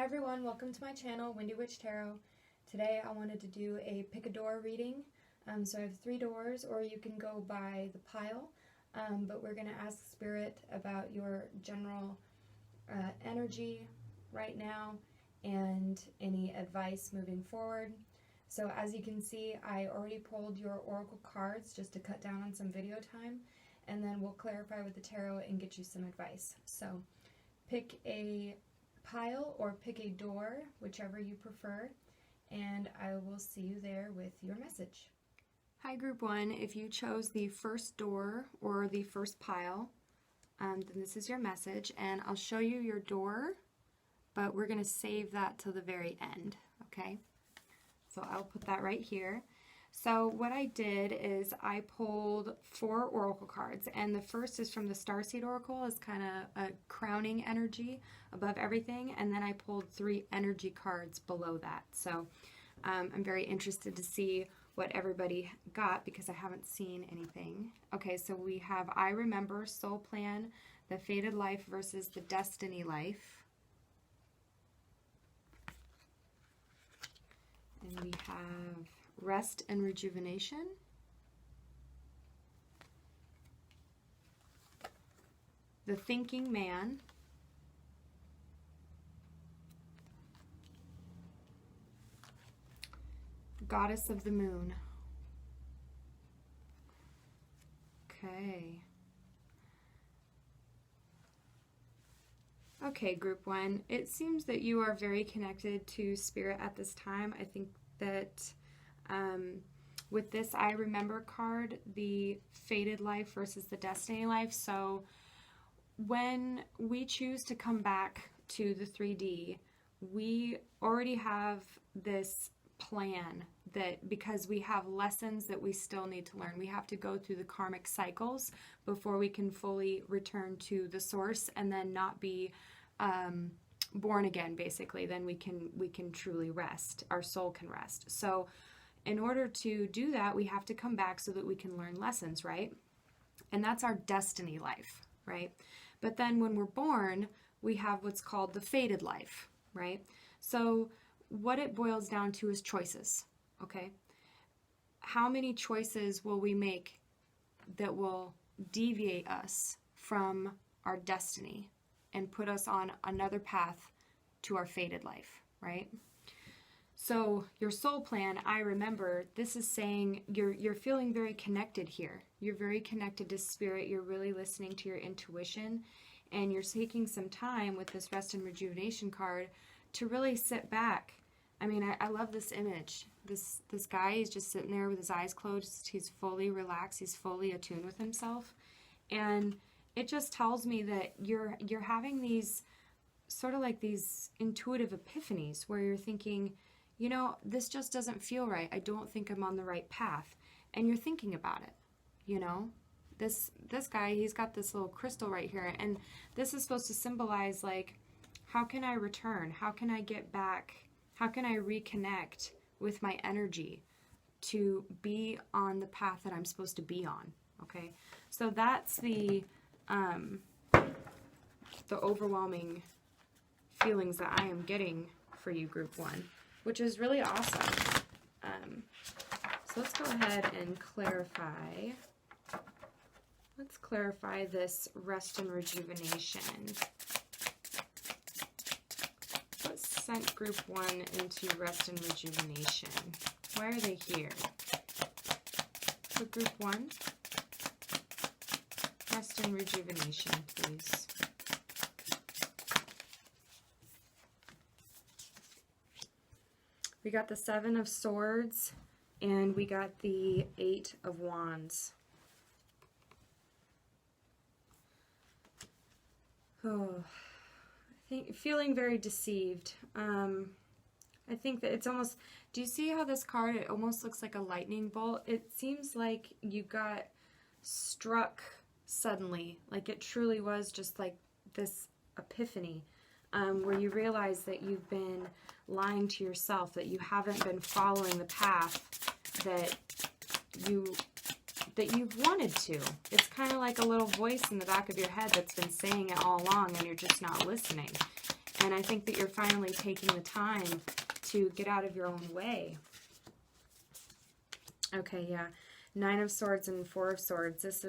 everyone, welcome to my channel, Windy Witch Tarot. Today I wanted to do a pick a door reading. So I have 3 doors, or you can go by the pile, but we're going to ask Spirit about your general energy right now and any advice moving forward. So as you can see, I already pulled your oracle cards just to cut down on some video time, and then we'll clarify with the tarot and get you some advice. So pick a pile or pick a door, whichever you prefer, and I will see you there with your message. Hi Group 1, if you chose the first door or the first pile, then this is your message, and I'll show you your door, but we're going to save that till the very end, okay? So I'll put that right here. So what I did is I pulled 4 oracle cards, and the first is from the Starseed Oracle, is kind of a crowning energy above everything, and then I pulled 3 energy cards below that. So I'm very interested to see what everybody got because I haven't seen anything. Okay, so we have I Remember, Soul Plan, the Fated Life versus the Destiny Life. And we have Rest and Rejuvenation. The Thinking Man. Goddess of the Moon. Okay. Okay, Group 1. It seems that you are very connected to Spirit at this time. I think that with this I Remember card, the Fated Life versus the Destiny Life. So when we choose to come back to the 3D, we already have this plan that because we have lessons that we still need to learn. We have to go through the karmic cycles before we can fully return to the source and then not be born again, basically. Then we can truly rest. Our soul can rest. So in order to do that, we have to come back so that we can learn lessons, right? And that's our destiny life, right? But then when we're born, we have what's called the fated life, right? So what it boils down to is choices, okay? How many choices will we make that will deviate us from our destiny and put us on another path to our fated life, right? So your soul plan, I remember, this is saying you're feeling very connected here. You're very connected to Spirit. You're really listening to your intuition, and you're taking some time with this Rest and Rejuvenation card to really sit back. I mean, I love this image. This guy is just sitting there with his eyes closed. He's fully relaxed. He's fully attuned with himself. And it just tells me that you're having these sort of like these intuitive epiphanies where you're thinking, you know, this just doesn't feel right. I don't think I'm on the right path. And you're thinking about it, you know. This guy, he's got this little crystal right here. And this is supposed to symbolize, like, how can I return? How can I get back? How can I reconnect with my energy to be on the path that I'm supposed to be on? Okay, so that's the overwhelming feelings that I am getting for you, Group 1, which is really awesome. So let's go ahead and clarify. Let's clarify this Rest and Rejuvenation. What sent Group 1 into Rest and Rejuvenation? Why are they here? For Group 1, Rest and Rejuvenation, please. We got the 7 of Swords, and we got the 8 of Wands. Oh, feeling very deceived. I think that it's almost, do you see how this card, it almost looks like a lightning bolt? It seems like you got struck suddenly, like it truly was just like this epiphany, where you realize that you've been lying to yourself, that you haven't been following the path that you've wanted to. It's kind of like a little voice in the back of your head that's been saying it all along, and you're just not listening. And I think that you're finally taking the time to get out of your own way. Okay, yeah. 9 of Swords and 4 of Swords. This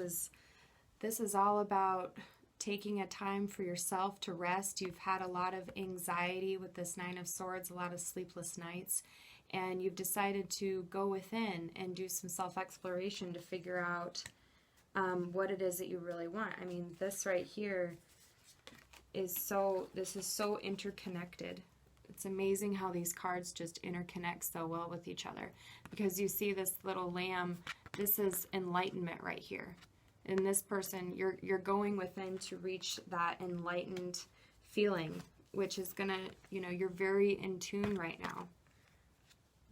is all about taking a time for yourself to rest. You've had a lot of anxiety with this 9 of Swords, a lot of sleepless nights, and you've decided to go within and do some self-exploration to figure out what it is that you really want. I mean, this right here is so interconnected. It's amazing how these cards just interconnect so well with each other, because you see this little lamb. This is enlightenment right here. In this person, you're going within to reach that enlightened feeling, which is gonna, you're very in tune right now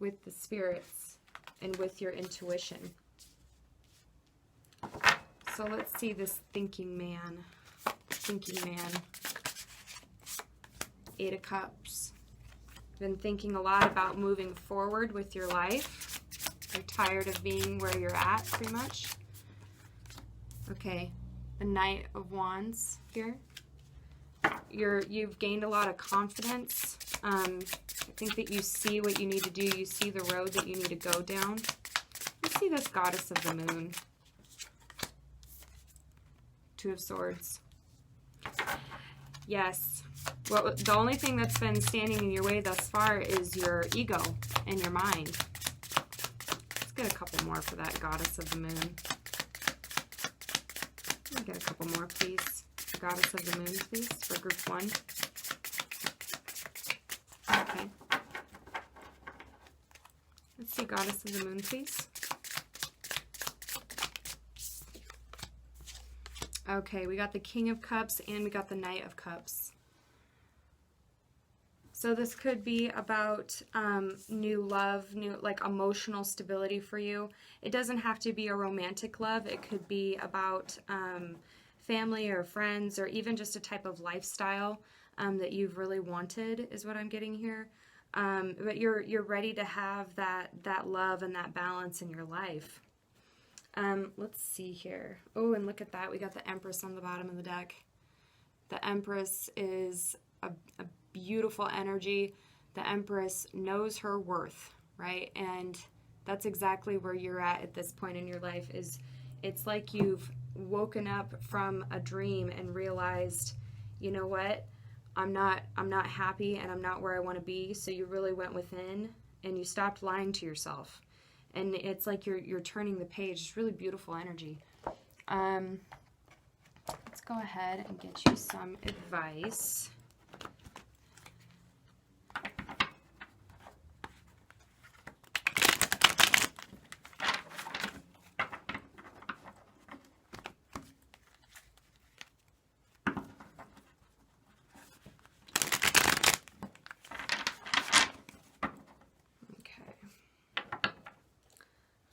with the spirits and with your intuition. So let's see this thinking man. 8 of Cups. Been thinking a lot about moving forward with your life. You're tired of being where you're at, pretty much. Okay, the Knight of Wands here. You've gained a lot of confidence. I think that you see what you need to do. You see the road that you need to go down. Let's see this Goddess of the Moon. 2 of Swords. Yes. Well, the only thing that's been standing in your way thus far is your ego and your mind. Let's get a couple more for that Goddess of the Moon. Let me get a couple more, please. Goddess of the Moon, please, for group 1. Okay. Let's see Goddess of the Moon, please. Okay, we got the King of Cups and we got the Knight of Cups. So this could be about new love, new emotional stability for you. It doesn't have to be a romantic love. It could be about family or friends, or even just a type of lifestyle that you've really wanted, is what I'm getting here. But you're ready to have that love and that balance in your life. Let's see here. Oh, and look at that. We got the Empress on the bottom of the deck. The Empress is a beautiful energy. The Empress knows her worth, right? And that's exactly where you're at this point in your life. It's like you've woken up from a dream and realized, you know what? I'm not happy and I'm not where I want to be. So you really went within and you stopped lying to yourself. And it's like you're turning the page. It's really beautiful energy. Let's go ahead and get you some advice.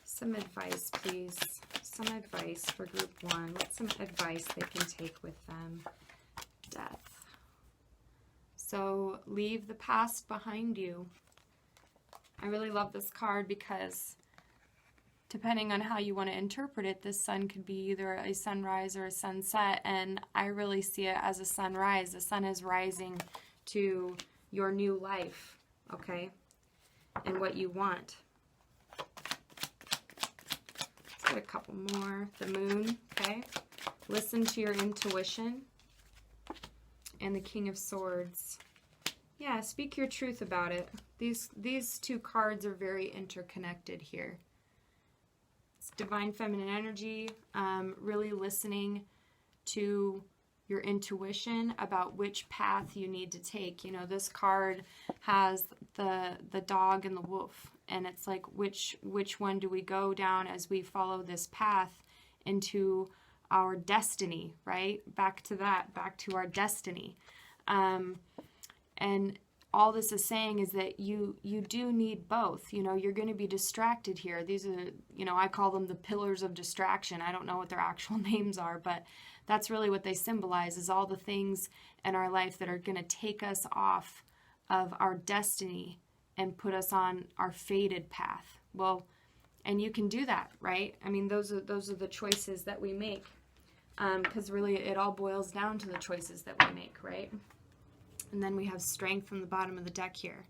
Some advice, please. Some advice for group 1. What's some advice they can take with them? Death. So leave the past behind you. I really love this card because depending on how you want to interpret it, this sun could be either a sunrise or a sunset, and I really see it as a sunrise. The sun is rising to your new life, okay, and what you want. A couple more. The Moon, okay? Listen to your intuition. And the King of Swords. Yeah, speak your truth about it. These two cards are very interconnected here. It's divine feminine energy, really listening to your intuition about which path you need to take. You know, this card has the dog and the wolf. And it's like, which one do we go down as we follow this path into our destiny, right? Back to our destiny. And all this is saying is that you do need both. You know, you're going to be distracted here. These are, I call them the pillars of distraction. I don't know what their actual names are, but that's really what they symbolize, is all the things in our life that are going to take us off of our destiny and put us on our fated path. Well, and you can do that, right? I mean, those are the choices that we make, because really it all boils down to the choices that we make, right? And then we have strength from the bottom of the deck here.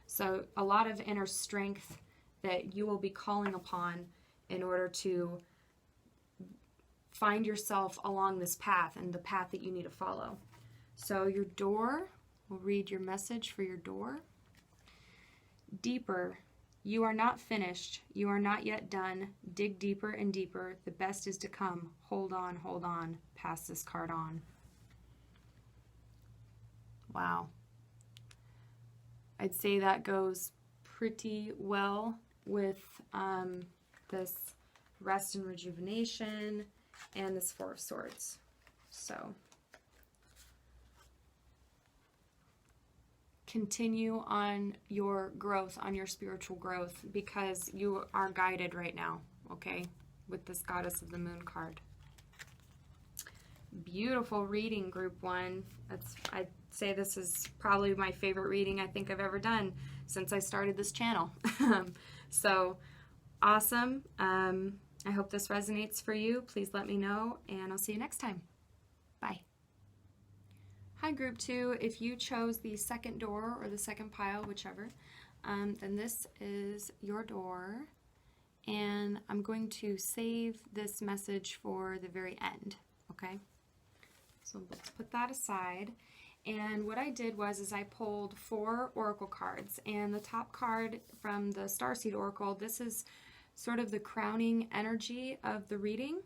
So a lot of inner strength that you will be calling upon in order to find yourself along this path and the path that you need to follow. So your door, we'll read your message for your door. Deeper, you are not finished. You are not yet done. Dig deeper and deeper. The best is to come. Hold on, hold on. Pass this card on. Wow. I'd say that goes pretty well with this rest and rejuvenation and this Four of Swords. So continue on your growth, on your spiritual growth, because you are guided right now, okay, with this Goddess of the Moon card. Beautiful reading, Group 1. I'd say this is probably my favorite reading I think I've ever done since I started this channel. So awesome. I hope this resonates for you. Please let me know, and I'll see you next time. Bye. Hi, Group 2. If you chose the second door or the second pile, whichever, then this is your door, and I'm going to save this message for the very end, okay? So let's put that aside. And what I did was I pulled 4 oracle cards, and the top card from the Starseed Oracle, this is sort of the crowning energy of the reading.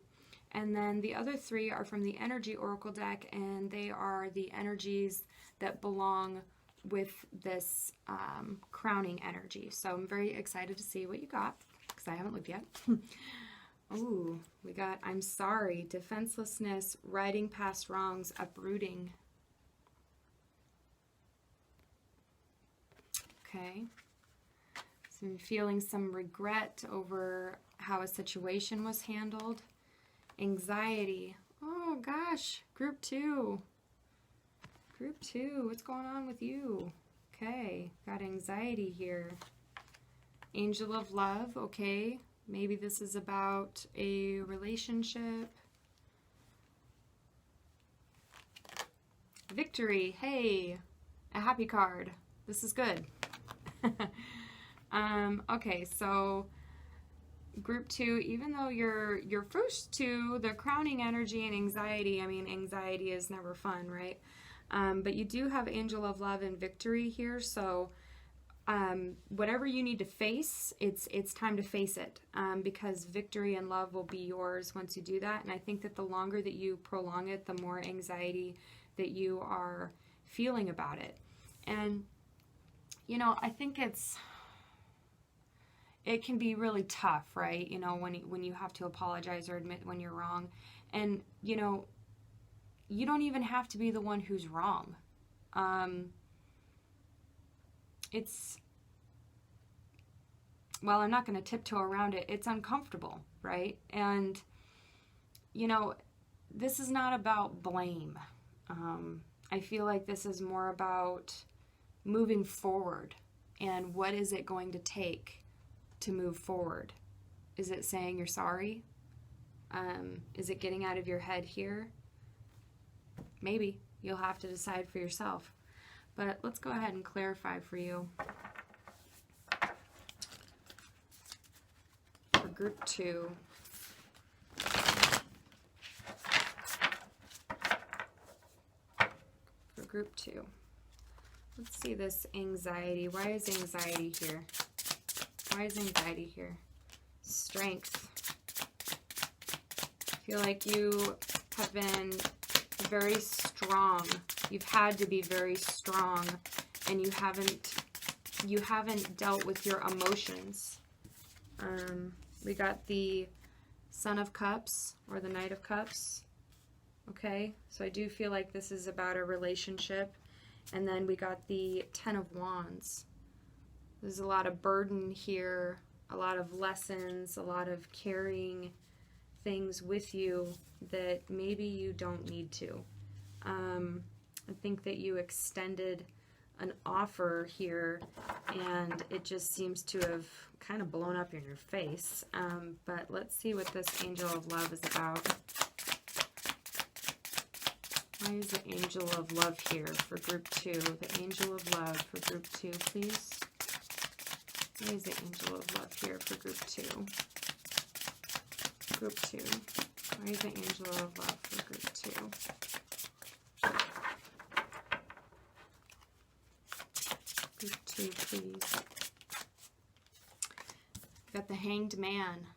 And then the other 3 are from the Energy Oracle deck, and they are the energies that belong with this crowning energy. So I'm very excited to see what you got, because I haven't looked yet. Ooh, we got I'm sorry, defenselessness, riding past wrongs, uprooting. Okay. So I'm feeling some regret over how a situation was handled. Anxiety. Oh gosh, Group 2. Group 2, what's going on with you? Okay, got anxiety here. Angel of Love, okay. Maybe this is about a relationship. Victory, hey, a happy card. This is good. Okay, so Group 2, even though your first 2, the crowning energy and anxiety, I mean, anxiety is never fun, right? But you do have Angel of Love and Victory here, so whatever you need to face, it's time to face it, because victory and love will be yours once you do that. And I think that the longer that you prolong it, the more anxiety that you are feeling about it. And you know, I think it can be really tough, right? You know, when you have to apologize or admit when you're wrong. And, you know, you don't even have to be the one who's wrong. Well, I'm not going to tiptoe around it. It's uncomfortable, right? And, you know, this is not about blame. I feel like this is more about moving forward, and what is it going to take to move forward? Is it saying you're sorry? Is it getting out of your head here? Maybe. You'll have to decide for yourself. But let's go ahead and clarify for you. For Group 2. For Group 2. Let's see this anxiety. Why is anxiety here? Why is anxiety here? Strength. I feel like you have been very strong. You've had to be very strong, and you haven't dealt with your emotions. We got the Son of Cups or the Knight of Cups. Okay, so I do feel like this is about a relationship. And then we got the Ten of Wands. There's a lot of burden here, a lot of lessons, a lot of carrying things with you that maybe you don't need to. I think that you extended an offer here, and it just seems to have kind of blown up in your face. But let's see what this Angel of Love is about. Why is the angel of love here for group 2? The angel of love for group 2, please. Why is the angel of love here for group 2? Group 2. Why is the angel of love for group 2? Group 2, please. Got the Hanged Man.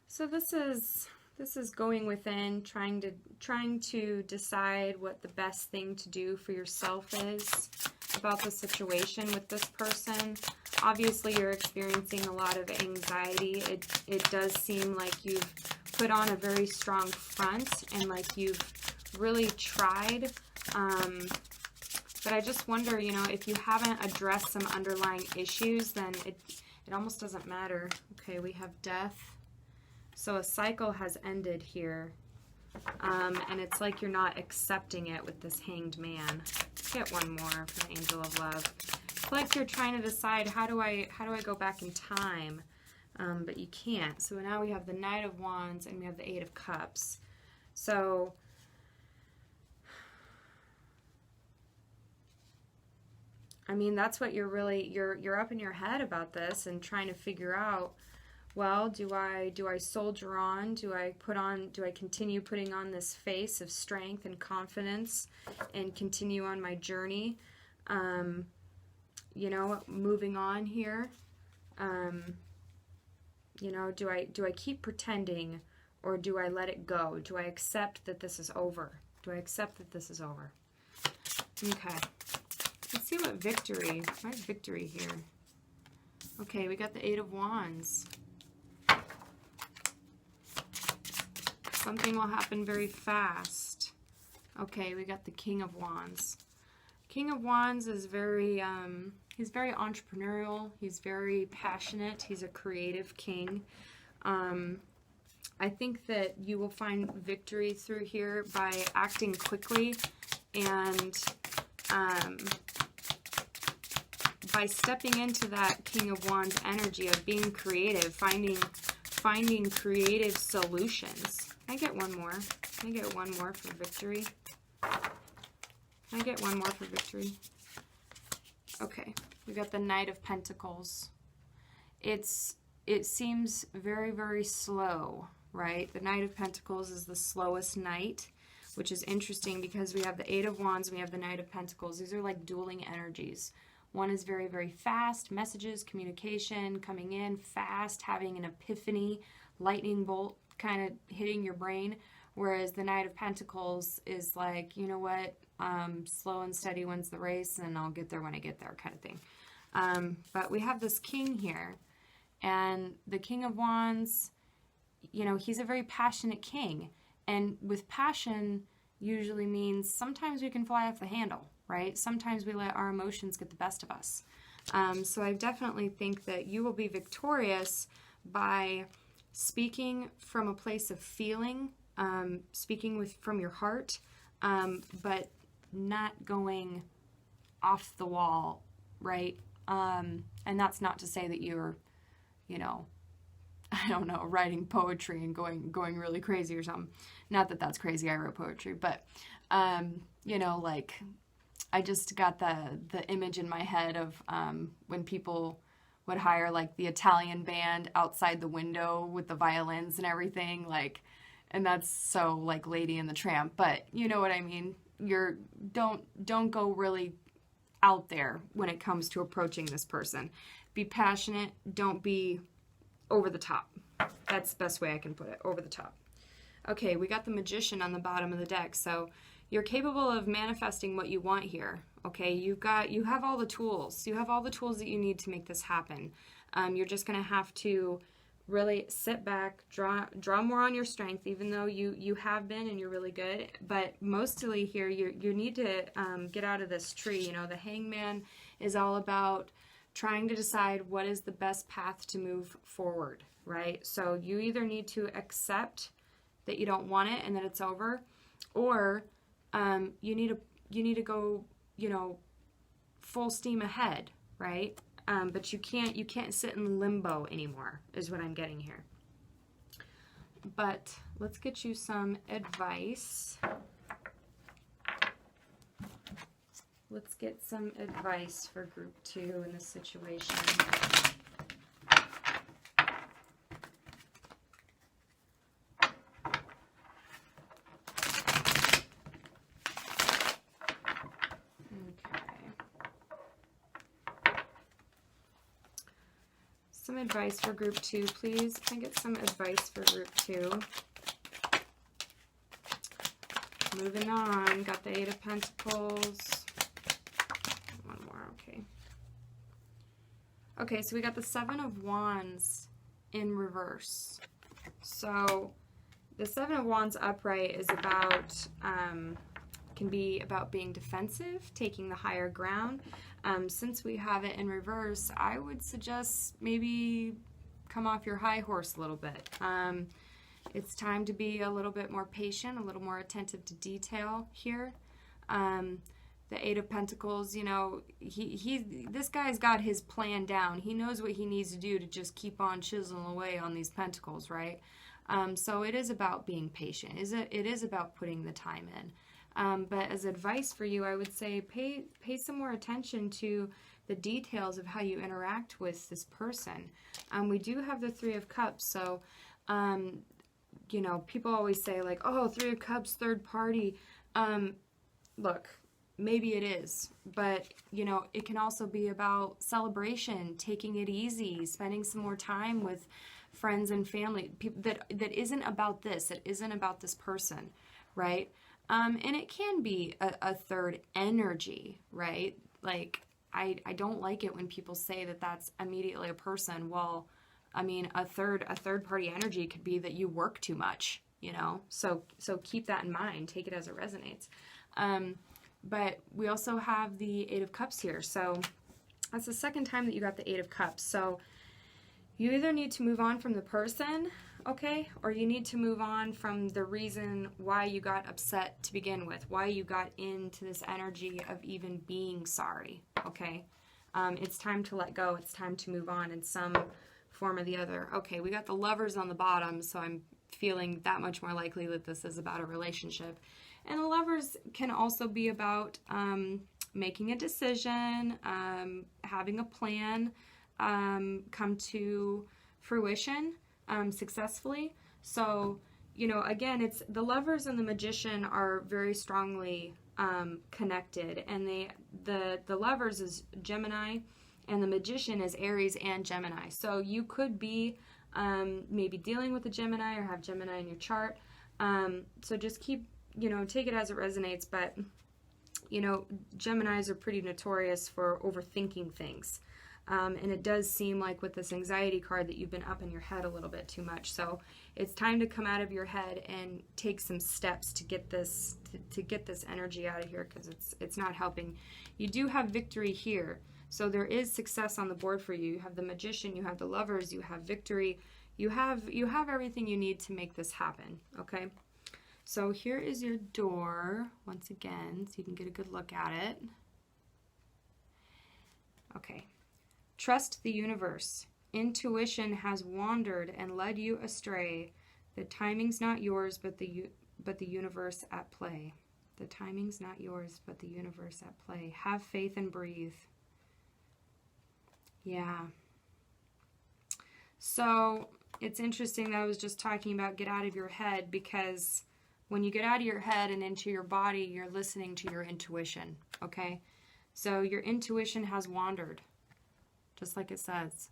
So this is going within, trying to decide what the best thing to do for yourself is about the situation with this person. Obviously, you're experiencing a lot of anxiety. It does seem like you've put on a very strong front and like you've really tried. But I just wonder, you know, if you haven't addressed some underlying issues, then it almost doesn't matter. Okay, we have death. So a cycle has ended here. And it's like you're not accepting it with this Hanged Man. Let's get one more for the Angel of Love. It's like you're trying to decide, how do I go back in time? But you can't. So now we have the Knight of Wands and we have the Eight of Cups. So I mean, that's what you're really, you're up in your head about this and trying to figure out, well, do I soldier on? Do I continue putting on this face of strength and confidence and continue on my journey? You know, moving on here. You know, do I keep pretending or do I let it go? Do I accept that this is over? Do I accept that this is over? Okay. Let's see what victory. Where's victory here? Okay, we got the Eight of Wands. Something will happen very fast. Okay, we got the King of Wands. King of Wands is very, he's very entrepreneurial. He's very passionate. He's a creative king. I think that you will find victory through here by acting quickly and by stepping into that King of Wands energy of being creative, finding creative solutions. Can I get one more? Can I get one more for victory? Can I get one more for victory? Okay, we got the Knight of Pentacles. It seems very, very slow, right? The Knight of Pentacles is the slowest knight, which is interesting because we have the Eight of Wands and we have the Knight of Pentacles. These are like dueling energies. One is very, very fast, messages, communication, coming in fast, having an epiphany, lightning bolt kind of hitting your brain. Whereas the Knight of Pentacles is like, you know what, slow and steady wins the race and I'll get there when I get there kind of thing. But we have this king here. And the King of Wands, you know, he's a very passionate king. And with passion usually means sometimes we can fly off the handle, right? Sometimes we let our emotions get the best of us. So I definitely think that you will be victorious by speaking from a place of feeling, speaking from your heart, but not going off the wall, right? And that's not to say that you're, you know, I don't know, writing poetry and going really crazy or something. Not that that's crazy, I wrote poetry, but, you know, like, I just got the image in my head of when people would hire, like, the Italian band outside the window with the violins and everything, like, and that's so, like, Lady and the Tramp, but you know what I mean? Don't go really out there when it comes to approaching this person. Be passionate, don't be over the top. That's the best way I can put it, over the top. Okay, we got the Magician on the bottom of the deck, so you're capable of manifesting what you want here. Okay, you have all the tools. You have all the tools that you need to make this happen. You're just going to have to really sit back, draw more on your strength, even though you have been and you're really good. But mostly here, you need to get out of this tree. You know, the Hangman is all about trying to decide what is the best path to move forward, right? So you either need to accept that you don't want it and that it's over, or you need to go, you know, full steam ahead, right? But you can't sit in limbo anymore, is what I'm getting here. But let's get you some advice. Let's get some advice for group 2 in this situation. Some advice for group 2, please. Can I get some advice for group 2? Moving on. Got the 8 of Pentacles. One more, okay. Okay, so we got the 7 of Wands in reverse. So the 7 of Wands upright is about, can be about being defensive, taking the higher ground. Since we have it in reverse, I would suggest maybe come off your high horse a little bit. It's time to be a little bit more patient, a little more attentive to detail here. The 8 of Pentacles, you know, this guy's got his plan down. He knows what he needs to do to just keep on chiseling away on these pentacles, right? So it is about being patient. It is about putting the time in. But as advice for you, I would say pay some more attention to the details of how you interact with this person. We do have the 3 of Cups, so, you know, people always say like, oh, 3 of Cups, third party. Look, maybe it is, but, you know, it can also be about celebration, taking it easy, spending some more time with friends and family, that isn't about this, that isn't about this person, right? And it can be a third energy, right? Like, I don't like it when people say that that's immediately a person. Well, I mean, a third party energy could be that you work too much, you know? So keep that in mind. Take it as it resonates. But we also have the 8 of Cups here. So that's the second time that you got the 8 of Cups. So you either need to move on from the person, okay, or you need to move on from the reason why you got upset to begin with, why you got into this energy of even being sorry, okay? It's time to let go. It's time to move on in some form or the other. Okay, we got the Lovers on the bottom, so I'm feeling that much more likely that this is about a relationship. And the Lovers can also be about making a decision, having a plan come to fruition successfully. So, you know, again, it's the Lovers and the Magician are very strongly connected, and the Lovers is Gemini and the Magician is Aries and Gemini. So you could be maybe dealing with a Gemini or have Gemini in your chart. So just keep, you know, take it as it resonates, but, you know, Geminis are pretty notorious for overthinking things. And it does seem like with this anxiety card that you've been up in your head a little bit too much. So it's time to come out of your head and take some steps to get this to get this energy out of here, because it's not helping. You do have victory here. So there is success on the board for you. You have the Magician, you have the Lovers, you have victory. You have everything you need to make this happen, okay? So here is your door once again, so you can get a good look at it. Okay. Trust the universe. Intuition has wandered and led you astray. The timing's not yours, but the universe at play. The timing's not yours, but the universe at play. Have faith and breathe. Yeah. So it's interesting that I was just talking about get out of your head, because when you get out of your head and into your body, you're listening to your intuition, okay? So your intuition has wandered, just like it says.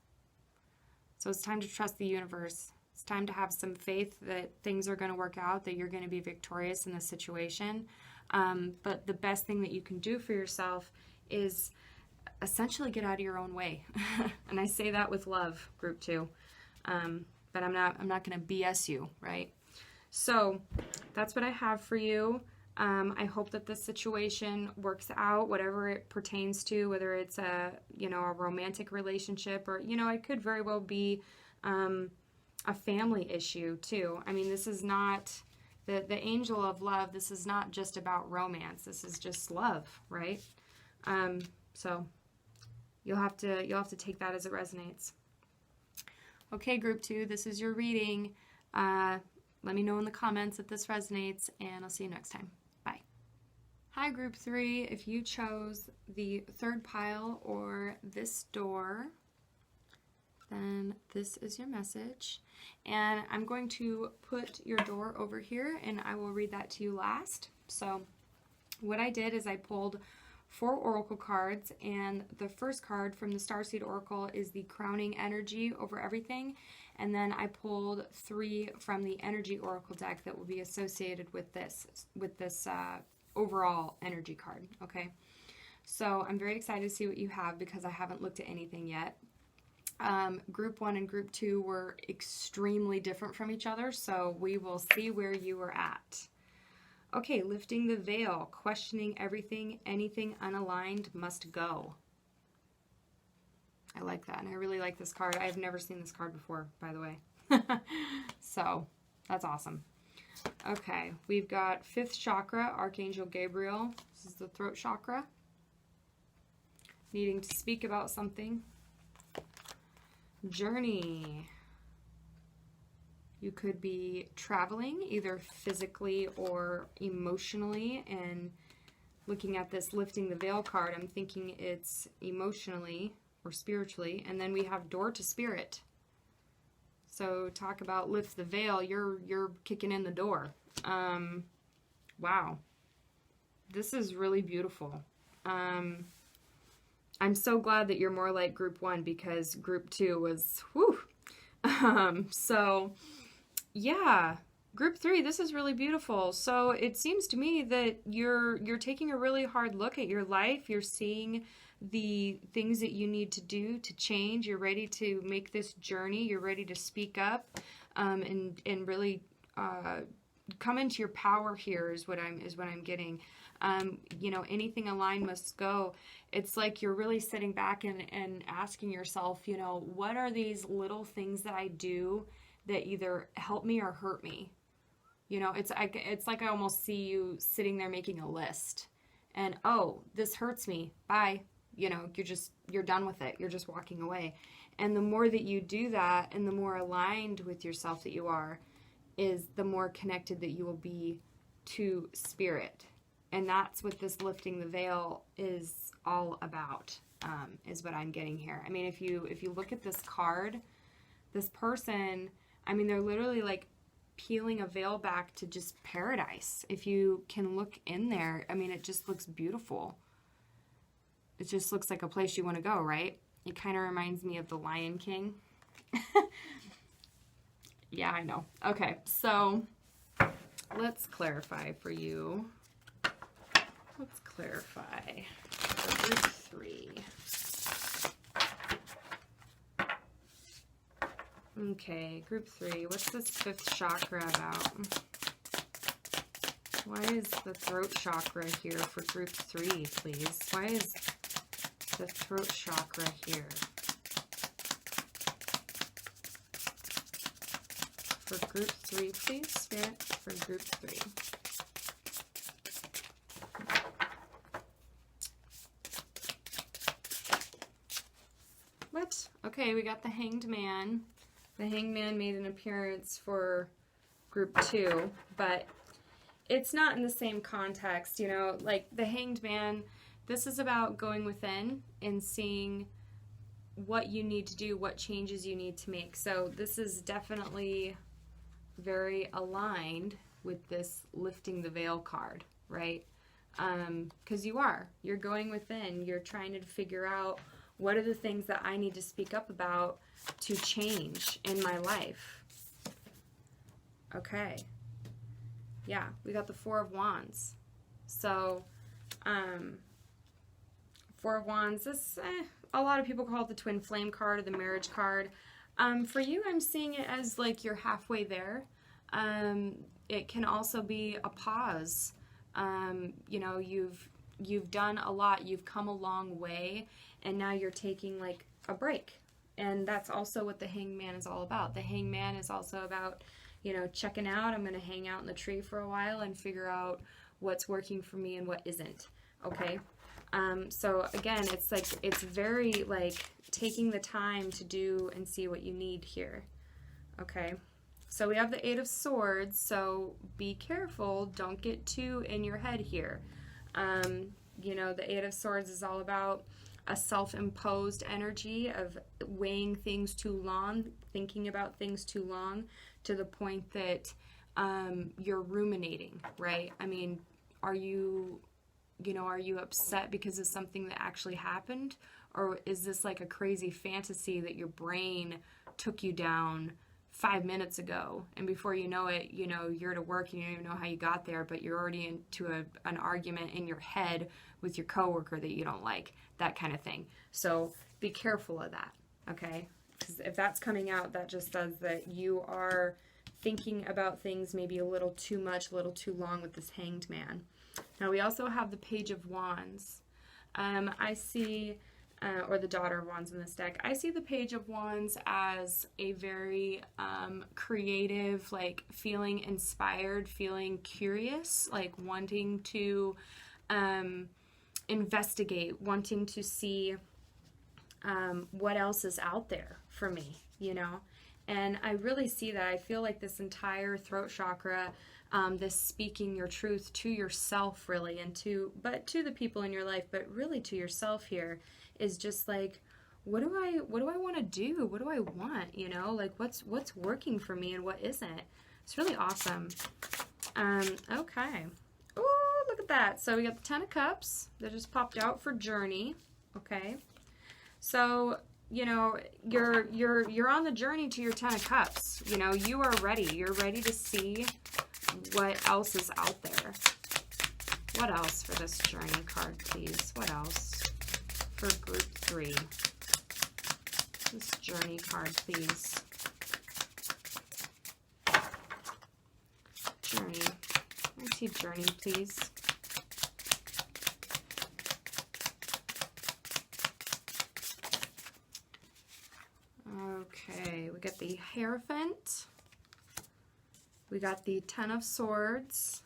So it's time to trust the universe. It's time to have some faith that things are going to work out, that you're going to be victorious in this situation. But the best thing that you can do for yourself is essentially get out of your own way. And I say that with love, group 2. But I'm not going to BS you, right? So that's what I have for you. I hope that this situation works out, whatever it pertains to, whether it's a romantic relationship, or, it could very well be a family issue too. I mean, this is not the angel of love. This is not just about romance. This is just love, right? So you'll have to take that as it resonates. Okay, group 2, this is your reading. let me know in the comments if this resonates, and I'll see you next time. Bye. Hi, Group 3. If you chose the third pile or this door, then this is your message. And I'm going to put your door over here, and I will read that to you last. So what I did is I pulled 4 oracle cards, and the first card from the Starseed Oracle is the crowning energy over everything, and then I pulled 3 from the energy oracle deck that will be associated with this overall energy card. Okay, so I'm very excited to see what you have because I haven't looked at anything yet. Group 1 and Group 2 were extremely different from each other, so we will see where you were at. Okay, lifting the veil, questioning everything, anything unaligned must go. I like that, and I really like this card. I've never seen this card before, by the way. So, that's awesome. Okay, we've got 5th chakra, Archangel Gabriel. This is the throat chakra. Needing to speak about something. Journey. You could be traveling either physically or emotionally, and looking at this lifting the veil card, I'm thinking it's emotionally or spiritually. And then we have door to spirit. So talk about lift the veil, you're kicking in the door. Wow. This is really beautiful. I'm so glad that you're more like Group 1 because Group 2 was, whew. So, yeah, Group 3, this is really beautiful. So it seems to me that you're taking a really hard look at your life. You're seeing the things that you need to do to change. You're ready to make this journey. You're ready to speak up and really come into your power here is what I'm getting. You know, anything aligned must go. It's like you're really sitting back and asking yourself, you know, what are these little things that I do that either help me or hurt me? You know, it's like I almost see you sitting there making a list. And, oh, this hurts me. Bye. You know, you're done with it. You're just walking away. And the more that you do that and the more aligned with yourself that you are, is the more connected that you will be to spirit. And that's what this lifting the veil is all about, is what I'm getting here. I mean, if you look at this card, this person, I mean, they're literally like peeling a veil back to just paradise. If you can look in there, I mean, it just looks beautiful. It just looks like a place you want to go, right? It kind of reminds me of the Lion King. Yeah, I know. Okay, so let's clarify for you. Let's clarify for Group 3. Okay, Group 3. What's this 5th chakra about? Why is the throat chakra here for Group 3, please? Why is the throat chakra here? For Group 3, please, Spirit, for Group 3. What? Okay, we got the Hanged Man. The Hanged Man made an appearance for Group 2, but it's not in the same context, you know, like the Hanged Man, this is about going within and seeing what you need to do, what changes you need to make. So this is definitely very aligned with this lifting the veil card, right? Because you're going within, you're trying to figure out what are the things that I need to speak up about to change in my life. Okay. Yeah, we got the 4 of Wands. So, 4 of Wands, this, a lot of people call it the Twin Flame card or the Marriage card. For you, I'm seeing it as like you're halfway there. It can also be a pause. You know, you've done a lot, you've come a long way, and now you're taking like a break. And that's also what the Hanged Man is all about. The Hanged Man is also about, you know, checking out. I'm going to hang out in the tree for a while and figure out what's working for me and what isn't. Okay? So again, it's very like taking the time to do and see what you need here. Okay? So we have the Eight of Swords, so be careful. Don't get too in your head here. You know, the Eight of Swords is all about a self-imposed energy of weighing things too long, thinking about things too long, to the point that you're ruminating, right? I mean, are you upset because of something that actually happened? Or is this like a crazy fantasy that your brain took you down 5 minutes ago, and before you know it, you know, you're at work and you don't even know how you got there, but you're already into an argument in your head with your coworker that you don't like, that kind of thing. So be careful of that, okay? Because if that's coming out, that just says that you are thinking about things maybe a little too much, a little too long with this Hanged Man. Now we also have the Page of Wands. I see... or the Daughter of Wands in this deck. I see the Page of Wands as a very creative, like feeling inspired, feeling curious, like wanting to investigate, wanting to see what else is out there for me, you know? And I really see that. I feel like this entire throat chakra, this speaking your truth to yourself really, and to the people in your life, but really to yourself here, is just like, what do I want to do? What do I want? You know, like what's working for me and what isn't? It's really awesome. Okay. Oh, look at that. So we got the Ten of Cups that just popped out for Journey. Okay. So, you know, you're on the journey to your Ten of Cups. You know, you are ready. You're ready to see what else is out there. What else for this Journey card, please? What else for group 3? This Journey card, please. Journey. I see Journey, please. Okay, we got the Hierophant. We got the Ten of Swords.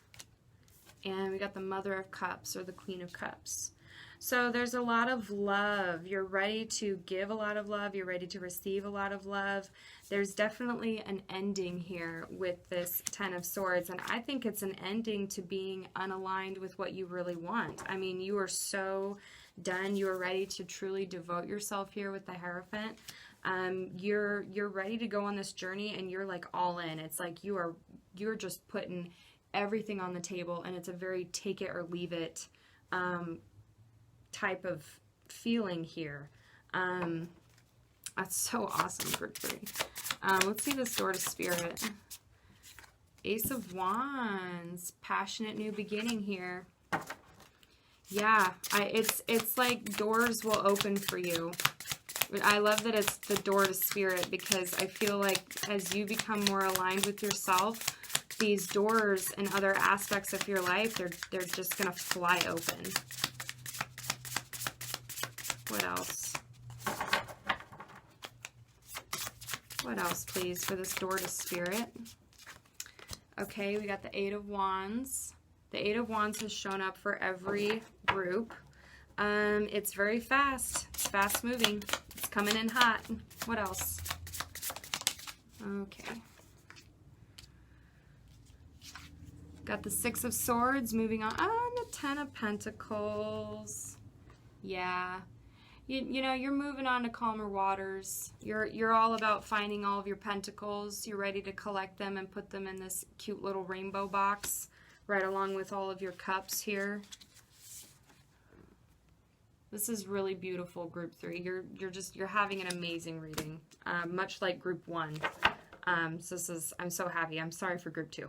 And we got the Mother of Cups, or the Queen of Cups. So there's a lot of love. You're ready to give a lot of love. You're ready to receive a lot of love. There's definitely an ending here with this Ten of Swords. And I think it's an ending to being unaligned with what you really want. I mean, you are so done. You are ready to truly devote yourself here with the Hierophant. You're ready to go on this journey, and you're like all in. It's like you're just putting everything on the table, and it's a very take it or leave it type of feeling here. That's so awesome, group 3. Let's see the Sword of Spirit. Ace of Wands, passionate new beginning here. Yeah, it's like doors will open for you. I love that it's the door to Spirit, because I feel like as you become more aligned with yourself, these doors and other aspects of your life, they're just gonna fly open. What else? What else, please, for this door to Spirit? Okay, we got the Eight of Wands. The Eight of Wands has shown up for every group. It's very fast. It's fast moving. It's coming in hot. What else? Okay. Got the Six of Swords moving on. Oh, and the Ten of Pentacles. Yeah. You know, you're moving on to calmer waters. You're all about finding all of your pentacles. You're ready to collect them and put them in this cute little rainbow box right along with all of your cups here. This is really beautiful, group 3. You're having an amazing reading, much like group 1. So this is, I'm so happy. I'm sorry for group 2.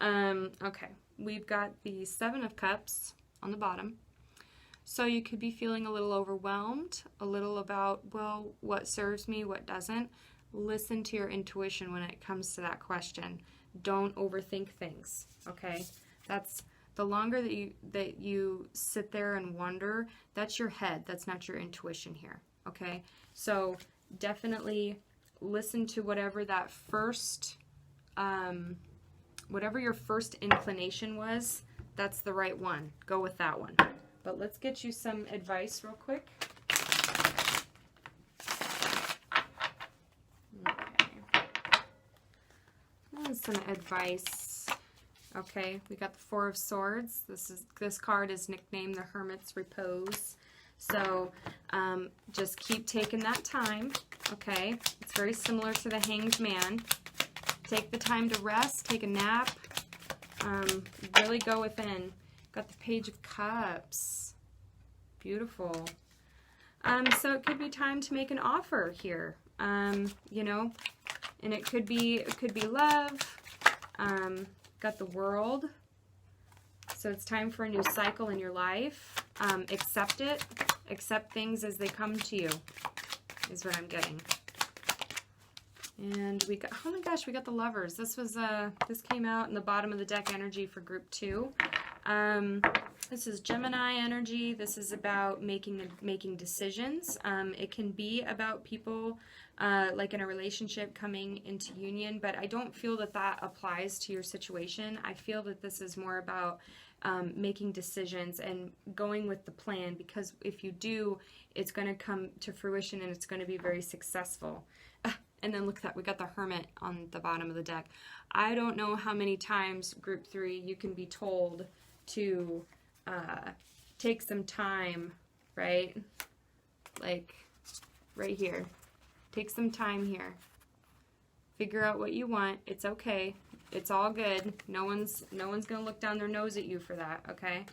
Okay, we've got the Seven of Cups on the bottom. So you could be feeling a little overwhelmed, a little about, well, what serves me, what doesn't. Listen to your intuition when it comes to that question. Don't overthink things, okay? That's the longer that you sit there and wonder, that's your head. That's not your intuition here, okay? So definitely listen to whatever that first, whatever your first inclination was, that's the right one. Go with that one. But let's get you some advice real quick. Okay. some advice. Okay, we got the Four of Swords. This card is nicknamed the Hermit's Repose. So just keep taking that time, okay? It's very similar to the Hanged Man. Take the time to rest, take a nap, really go within. Got the Page of Cups. Beautiful. So it could be time to make an offer here, you know, and it could be love. Got the World. So it's time for a new cycle in your life. Accept it. Accept things as they come to you, is what I'm getting. And we got, oh my gosh, we got the Lovers. This was this came out in the bottom of the deck energy for group 2. This is Gemini energy. This is about making decisions. It can be about people like in a relationship coming into union, but I don't feel that that applies to your situation. I feel that this is more about making decisions and going with the plan, because if you do, it's going to come to fruition and it's going to be very successful. And then look at that, we got the Hermit on the bottom of the deck. I don't know how many times, group 3, you can be told to take some time, right? Like right here. Take some time here. Figure out what you want. It's okay. It's all good. No one's gonna look down their nose at you for that, okay?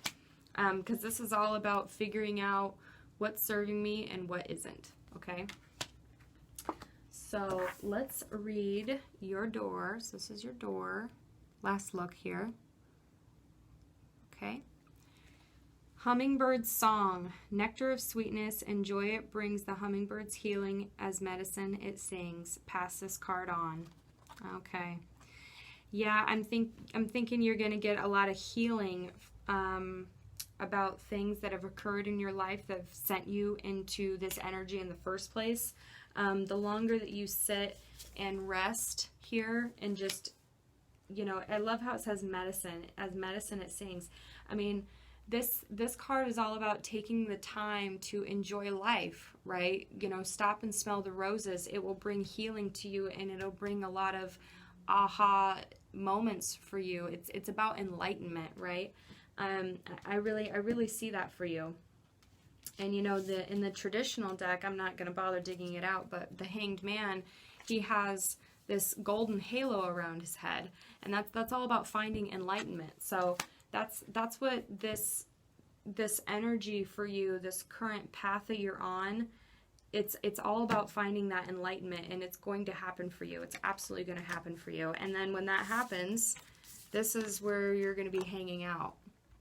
Because this is all about figuring out what's serving me and what isn't, okay? So let's read your door. So this is your door. Last look here. Okay. Hummingbird song, nectar of sweetness and joy it brings, the hummingbird's healing as medicine it sings. Pass this card on. Okay. Yeah, I'm thinking you're going to get a lot of healing about things that have occurred in your life that have sent you into this energy in the first place. The longer that you sit and rest here and just, you know, I love how it says medicine. As medicine it sings. I mean, this card is all about taking the time to enjoy life, right? You know, stop and smell the roses. It will bring healing to you, and it'll bring a lot of aha moments for you. It's about enlightenment, right? I really see that for you. And you know, in the traditional deck, I'm not going to bother digging it out, but the Hanged Man, he has this golden halo around his head, and that's all about finding enlightenment. So that's what this energy for you, this current path that you're on, it's all about finding that enlightenment, and it's going to happen for you. It's absolutely going to happen for you. And then when that happens, this is where you're going to be hanging out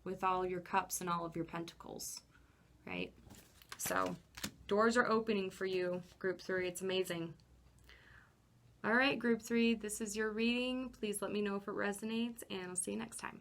with all your cups and all of your pentacles, right? So doors are opening for you, group 3. It's amazing. All right, group 3, this is your reading. Please let me know if it resonates, and I'll see you next time.